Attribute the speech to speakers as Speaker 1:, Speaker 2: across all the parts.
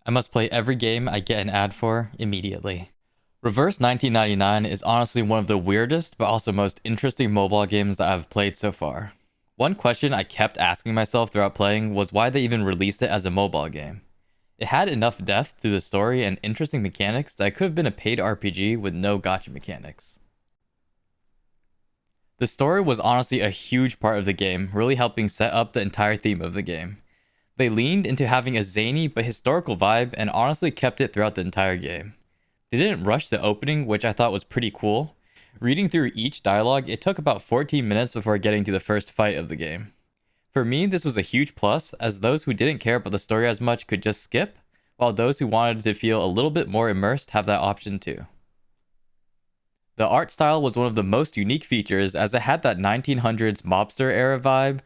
Speaker 1: I must play every game I get an ad for immediately. Reverse 1999 is honestly one of the weirdest but also most interesting mobile games that I've played so far. One question I kept asking myself throughout playing was why they even released it as a mobile game. It had enough depth to the story and interesting mechanics that it could have been a paid RPG with no gacha mechanics. The story was honestly a huge part of the game, really helping set up the entire theme of the game. They leaned into having a zany but historical vibe and honestly kept it throughout the entire game. They didn't rush the opening, which I thought was pretty cool. Reading through each dialogue, it took about 14 minutes before getting to the first fight of the game. For me, this was a huge plus, as those who didn't care about the story as much could just skip, while those who wanted to feel a little bit more immersed have that option too. The art style was one of the most unique features, as it had that 1900s mobster era vibe,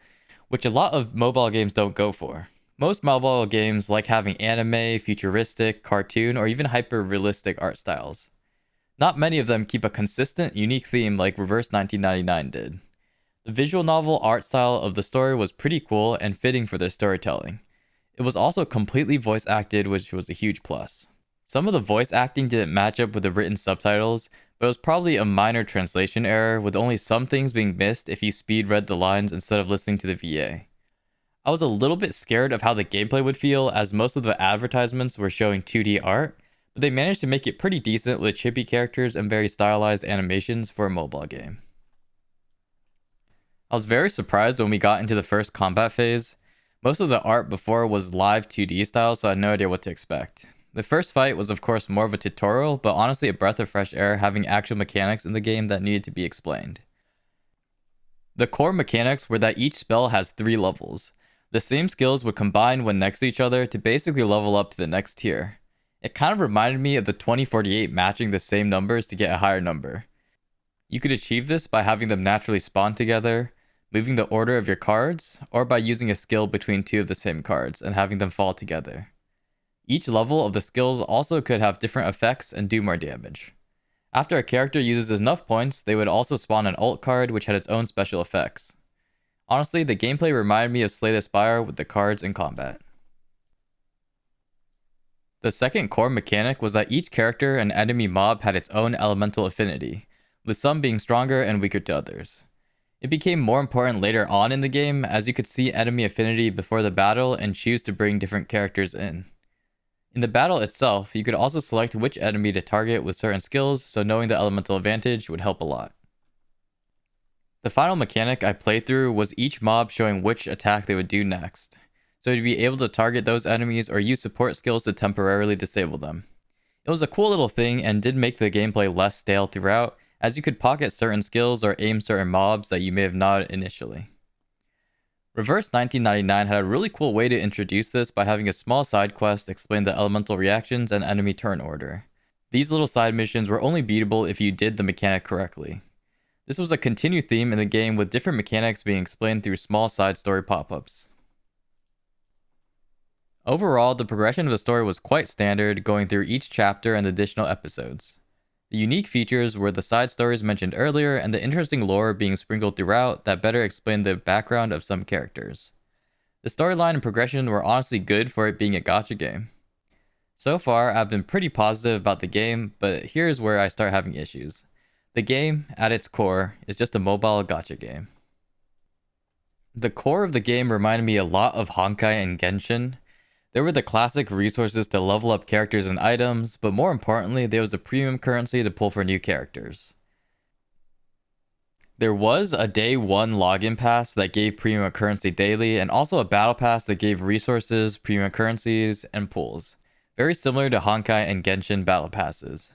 Speaker 1: which a lot of mobile games don't go for. Most mobile games like having anime, futuristic, cartoon, or even hyper-realistic art styles. Not many of them keep a consistent, unique theme like Reverse 1999 did. The visual novel art style of the story was pretty cool and fitting for their storytelling. It was also completely voice acted, which was a huge plus. Some of the voice acting didn't match up with the written subtitles, but it was probably a minor translation error, with only some things being missed if you speed read the lines instead of listening to the VA. I was a little bit scared of how the gameplay would feel, as most of the advertisements were showing 2D art, but they managed to make it pretty decent with chibi characters and very stylized animations for a mobile game. I was very surprised when we got into the first combat phase. Most of the art before was live 2D style, so I had no idea what to expect. The first fight was of course more of a tutorial, but honestly a breath of fresh air having actual mechanics in the game that needed to be explained. The core mechanics were that each spell has 3 levels. The same skills would combine when next to each other to basically level up to the next tier. It kind of reminded me of the 2048 matching the same numbers to get a higher number. You could achieve this by having them naturally spawn together, moving the order of your cards, or by using a skill between 2 of the same cards and having them fall together. Each level of the skills also could have different effects and do more damage. After a character uses enough points, they would also spawn an ult card which had its own special effects. Honestly, the gameplay reminded me of Slay the Spire with the cards in combat. The second core mechanic was that each character and enemy mob had its own elemental affinity, with some being stronger and weaker to others. It became more important later on in the game, as you could see enemy affinity before the battle and choose to bring different characters in. In the battle itself, you could also select which enemy to target with certain skills, so knowing the elemental advantage would help a lot. The final mechanic I played through was each mob showing which attack they would do next, so to be able to target those enemies or use support skills to temporarily disable them. It was a cool little thing and did make the gameplay less stale throughout, as you could pocket certain skills or aim certain mobs that you may have not initially. Reverse 1999 had a really cool way to introduce this by having a small side quest explain the elemental reactions and enemy turn order. These little side missions were only beatable if you did the mechanic correctly. This was a continued theme in the game, with different mechanics being explained through small side story pop-ups. Overall, the progression of the story was quite standard, going through each chapter and the additional episodes. The unique features were the side stories mentioned earlier and the interesting lore being sprinkled throughout that better explained the background of some characters. The storyline and progression were honestly good for it being a gacha game. So far, I've been pretty positive about the game, but here's where I start having issues. The game, at its core, is just a mobile gacha game. The core of the game reminded me a lot of Honkai and Genshin. There were the classic resources to level up characters and items, but more importantly, there was the premium currency to pull for new characters. There was a day 1 login pass that gave premium currency daily, and also a battle pass that gave resources, premium currencies, and pulls. Very similar to Honkai and Genshin battle passes.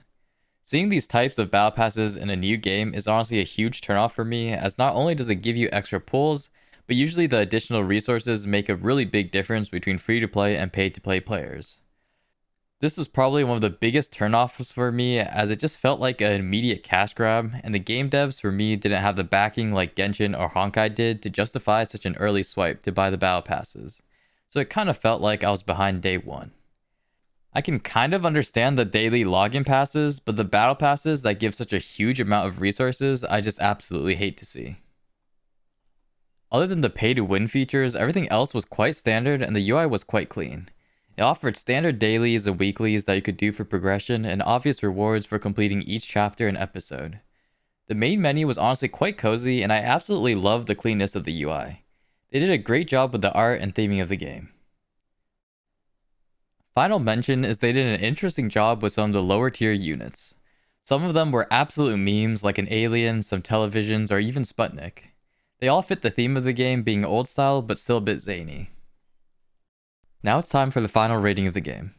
Speaker 1: Seeing these types of battle passes in a new game is honestly a huge turnoff for me, as not only does it give you extra pulls, but usually the additional resources make a really big difference between free-to-play and paid-to-play players. This was probably one of the biggest turnoffs for me, as it just felt like an immediate cash grab, and the game devs for me didn't have the backing like Genshin or Honkai did to justify such an early swipe to buy the battle passes, so it kind of felt like I was behind day 1. I can kind of understand the daily login passes, but the battle passes that give such a huge amount of resources, I just absolutely hate to see. Other than the pay to win features, everything else was quite standard and the UI was quite clean. It offered standard dailies and weeklies that you could do for progression and obvious rewards for completing each chapter and episode. The main menu was honestly quite cozy, and I absolutely loved the cleanness of the UI. They did a great job with the art and theming of the game. Final mention is they did an interesting job with some of the lower tier units. Some of them were absolute memes like an alien, some televisions, or even Sputnik. They all fit the theme of the game being old style but still a bit zany. Now it's time for the final rating of the game.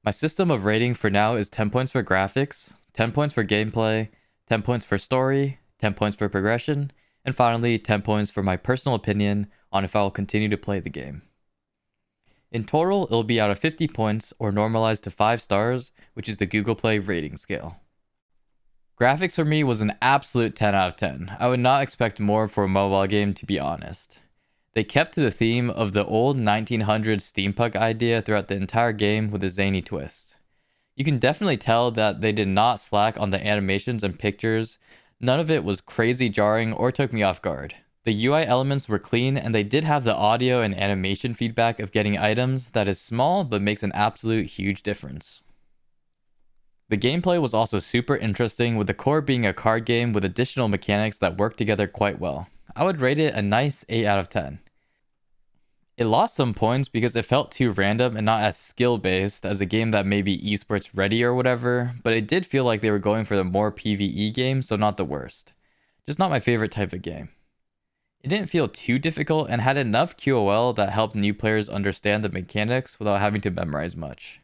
Speaker 1: My system of rating for now is 10 points for graphics, 10 points for gameplay, 10 points for story, 10 points for progression, and finally 10 points for my personal opinion on if I will continue to play the game. In total, it'll be out of 50 points or normalized to 5 stars, which is the Google Play rating scale. Graphics for me was an absolute 10 out of 10. I would not expect more for a mobile game, to be honest. They kept to the theme of the old 1900s steampunk idea throughout the entire game with a zany twist. You can definitely tell that they did not slack on the animations and pictures. None of it was crazy jarring or took me off guard. The UI elements were clean, and they did have the audio and animation feedback of getting items that is small but makes an absolute huge difference. The gameplay was also super interesting, with the core being a card game with additional mechanics that work together quite well. I would rate it a nice 8 out of 10. It lost some points because it felt too random and not as skill-based as a game that may be esports ready or whatever, but it did feel like they were going for the more PvE game, so not the worst. Just not my favorite type of game. It didn't feel too difficult and had enough QOL that helped new players understand the mechanics without having to memorize much.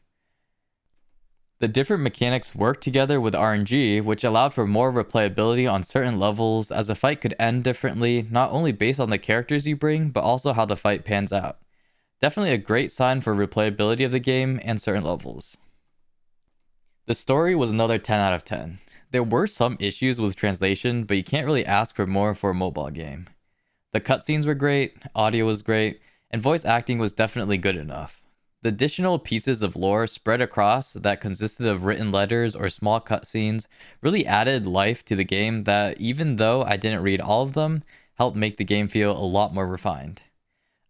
Speaker 1: The different mechanics worked together with RNG, which allowed for more replayability on certain levels, as a fight could end differently, not only based on the characters you bring, but also how the fight pans out. Definitely a great sign for replayability of the game and certain levels. The story was another 10 out of 10. There were some issues with translation, but you can't really ask for more for a mobile game. The cutscenes were great, audio was great, and voice acting was definitely good enough. The additional pieces of lore spread across that consisted of written letters or small cutscenes really added life to the game that, even though I didn't read all of them, helped make the game feel a lot more refined.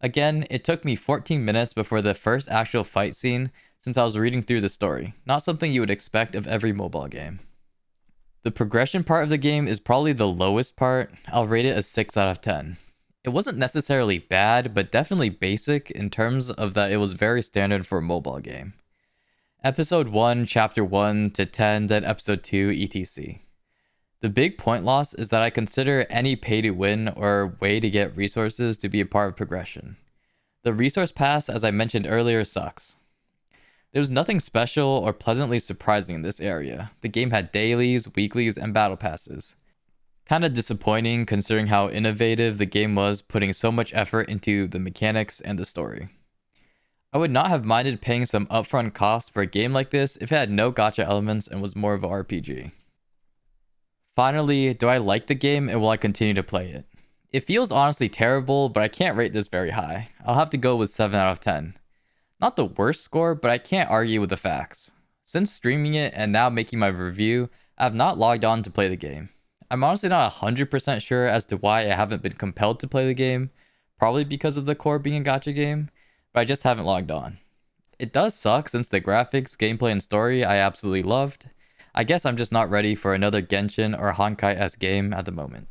Speaker 1: Again, it took me 14 minutes before the first actual fight scene since I was reading through the story, not something you would expect of every mobile game. The progression part of the game is probably the lowest part. I'll rate it a 6 out of 10. It wasn't necessarily bad, but definitely basic in terms of that it was very standard for a mobile game. Episode 1, Chapter 1 to 10, then Episode 2, etc. The big point loss is that I consider any pay to win or way to get resources to be a part of progression. The resource pass, as I mentioned earlier, sucks. There was nothing special or pleasantly surprising in this area. The game had dailies, weeklies, and battle passes. Kinda disappointing considering how innovative the game was, putting so much effort into the mechanics and the story. I would not have minded paying some upfront cost for a game like this if it had no gacha elements and was more of an RPG. Finally, do I like the game and will I continue to play it? It feels honestly terrible, but I can't rate this very high. I'll have to go with 7 out of 10. Not the worst score, but I can't argue with the facts. Since streaming it and now making my review, I have not logged on to play the game. I'm honestly not 100% sure as to why I haven't been compelled to play the game, probably because of the core being a gacha game, but I just haven't logged on. It does suck since the graphics, gameplay, and story I absolutely loved. I guess I'm just not ready for another Genshin or Honkai-esque game at the moment.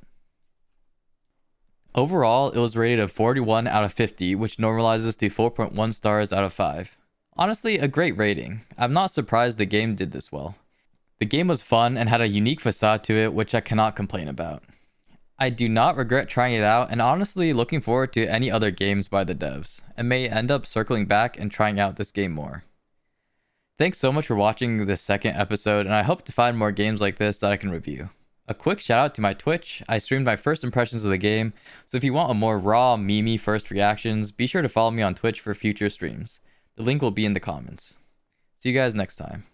Speaker 1: Overall, it was rated a 41 out of 50, which normalizes to 4.1 stars out of 5. Honestly, a great rating. I'm not surprised the game did this well. The game was fun and had a unique facade to it, which I cannot complain about. I do not regret trying it out and honestly looking forward to any other games by the devs, and may end up circling back and trying out this game more. Thanks so much for watching this second episode, and I hope to find more games like this that I can review. A quick shout out to my Twitch. I streamed my first impressions of the game, so if you want a more raw, memey first reactions, be sure to follow me on Twitch for future streams. The link will be in the comments. See you guys next time.